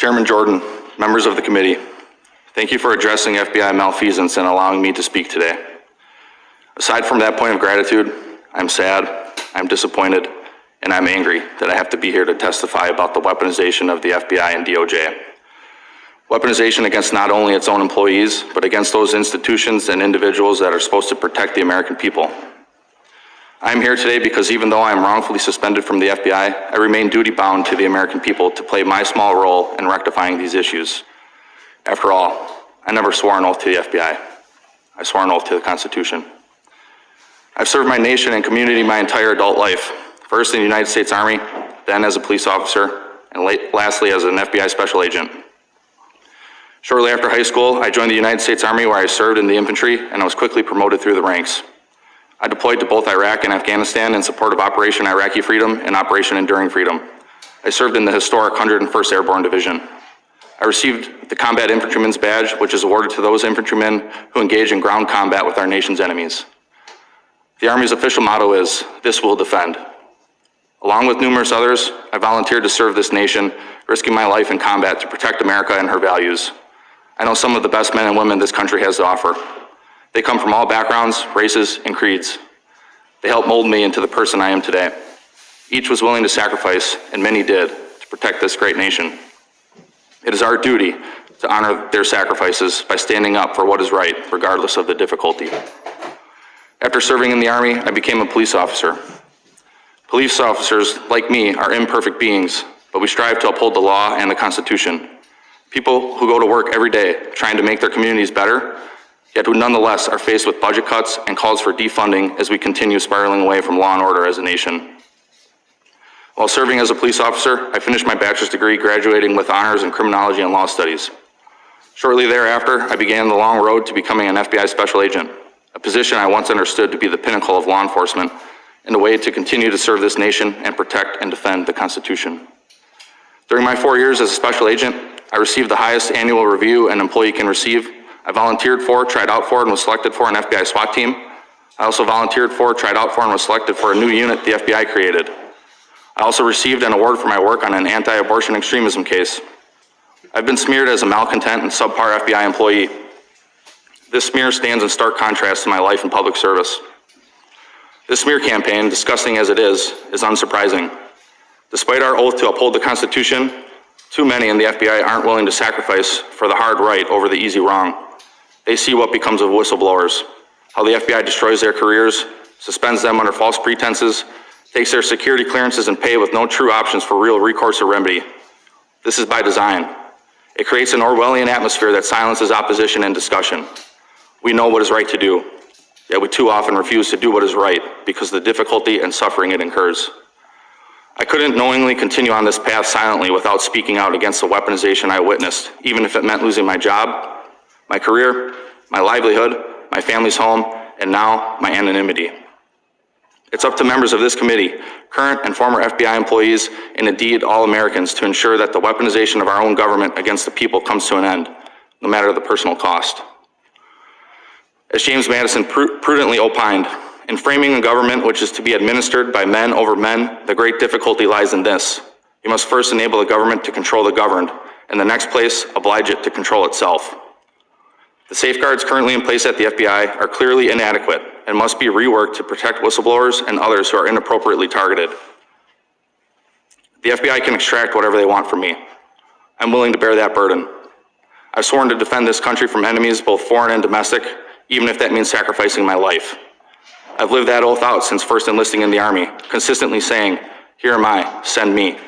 Chairman Jordan, members of the committee, thank you for addressing FBI malfeasance and allowing me to speak today. Aside from that point of gratitude, I'm sad, I'm disappointed, and I'm angry that I have to be here to testify about the weaponization of the FBI and DOJ. Weaponization against not only its own employees, but against those institutions and individuals that are supposed to protect the American people. I'm here today because even though I am wrongfully suspended from the FBI, I remain duty-bound to the American people to play my small role in rectifying these issues. After all, I never swore an oath to the FBI. I swore an oath to the Constitution. I've served my nation and community my entire adult life, first in the United States Army, then as a police officer, and lastly as an FBI special agent. Shortly after high school, I joined the United States Army where I served in the infantry and I was quickly promoted through the ranks. I deployed to both Iraq and Afghanistan in support of Operation Iraqi Freedom and Operation Enduring Freedom. I served in the historic 101st Airborne Division. I received the Combat Infantryman's Badge, which is awarded to those infantrymen who engage in ground combat with our nation's enemies. The Army's official motto is, "This will defend." Along with numerous others, I volunteered to serve this nation, risking my life in combat to protect America and her values. I know some of the best men and women this country has to offer. They come from all backgrounds, races, and creeds. They helped mold me into the person I am today. Each was willing to sacrifice, and many did, to protect this great nation. It is our duty to honor their sacrifices by standing up for what is right, regardless of the difficulty. After serving in the Army, I became a police officer. Police officers, like me, are imperfect beings, but we strive to uphold the law and the Constitution. People who go to work every day trying to make their communities better, yet who nonetheless are faced with budget cuts and calls for defunding as we continue spiraling away from law and order as a nation. While serving as a police officer, I finished my bachelor's degree, graduating with honors in criminology and law studies. Shortly thereafter, I began the long road to becoming an FBI special agent, a position I once understood to be the pinnacle of law enforcement and a way to continue to serve this nation and protect and defend the Constitution. During my 4 years as a special agent, I received the highest annual review an employee can receive. I volunteered for, tried out for, and was selected for an FBI SWAT team. I also volunteered for, tried out for, and was selected for a new unit the FBI created. I also received an award for my work on an anti-abortion extremism case. I've been smeared as a malcontent and subpar FBI employee. This smear stands in stark contrast to my life in public service. This smear campaign, disgusting as it is unsurprising. Despite our oath to uphold the Constitution, too many in the FBI aren't willing to sacrifice for the hard right over the easy wrong. They see what becomes of whistleblowers, how the FBI destroys their careers, suspends them under false pretenses, takes their security clearances and pay with no true options for real recourse or remedy. This is by design. It creates an Orwellian atmosphere that silences opposition and discussion. We know what is right to do, yet we too often refuse to do what is right because of the difficulty and suffering it incurs. I couldn't knowingly continue on this path silently without speaking out against the weaponization I witnessed, even if it meant losing my job, my career, my livelihood, my family's home, and now my anonymity. It's up to members of this committee, current and former FBI employees, and indeed all Americans to ensure that the weaponization of our own government against the people comes to an end, no matter the personal cost. As James Madison prudently opined, in framing a government which is to be administered by men over men, the great difficulty lies in this. You must first enable the government to control the governed, and in the next place, oblige it to control itself. The safeguards currently in place at the FBI are clearly inadequate and must be reworked to protect whistleblowers and others who are inappropriately targeted. The FBI can extract whatever they want from me. I'm willing to bear that burden. I've sworn to defend this country from enemies, both foreign and domestic, even if that means sacrificing my life. I've lived that oath out since first enlisting in the Army, consistently saying, "Here am I, send me."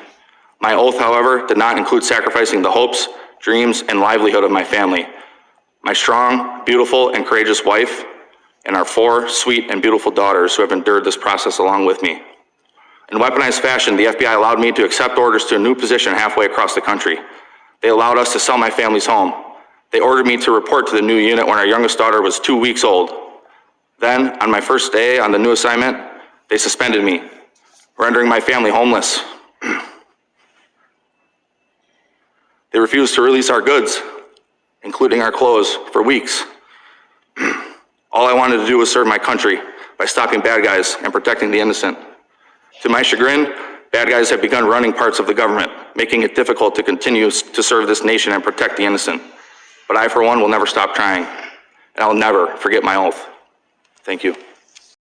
My oath, however, did not include sacrificing the hopes, dreams, and livelihood of my family, my strong, beautiful, and courageous wife, and our 4 sweet and beautiful daughters who have endured this process along with me. In weaponized fashion, the FBI allowed me to accept orders to a new position halfway across the country. They allowed us to sell my family's home. They ordered me to report to the new unit when our youngest daughter was 2 weeks old. Then, on my first day on the new assignment, they suspended me, rendering my family homeless. They refused to release our goods, including our clothes, for weeks. All I wanted to do was serve my country by stopping bad guys and protecting the innocent. To my chagrin, Bad guys have begun running parts of the government, making it difficult to continue to serve this nation and protect the innocent. But I, for one, will never stop trying, and I'll never forget my oath. Thank you.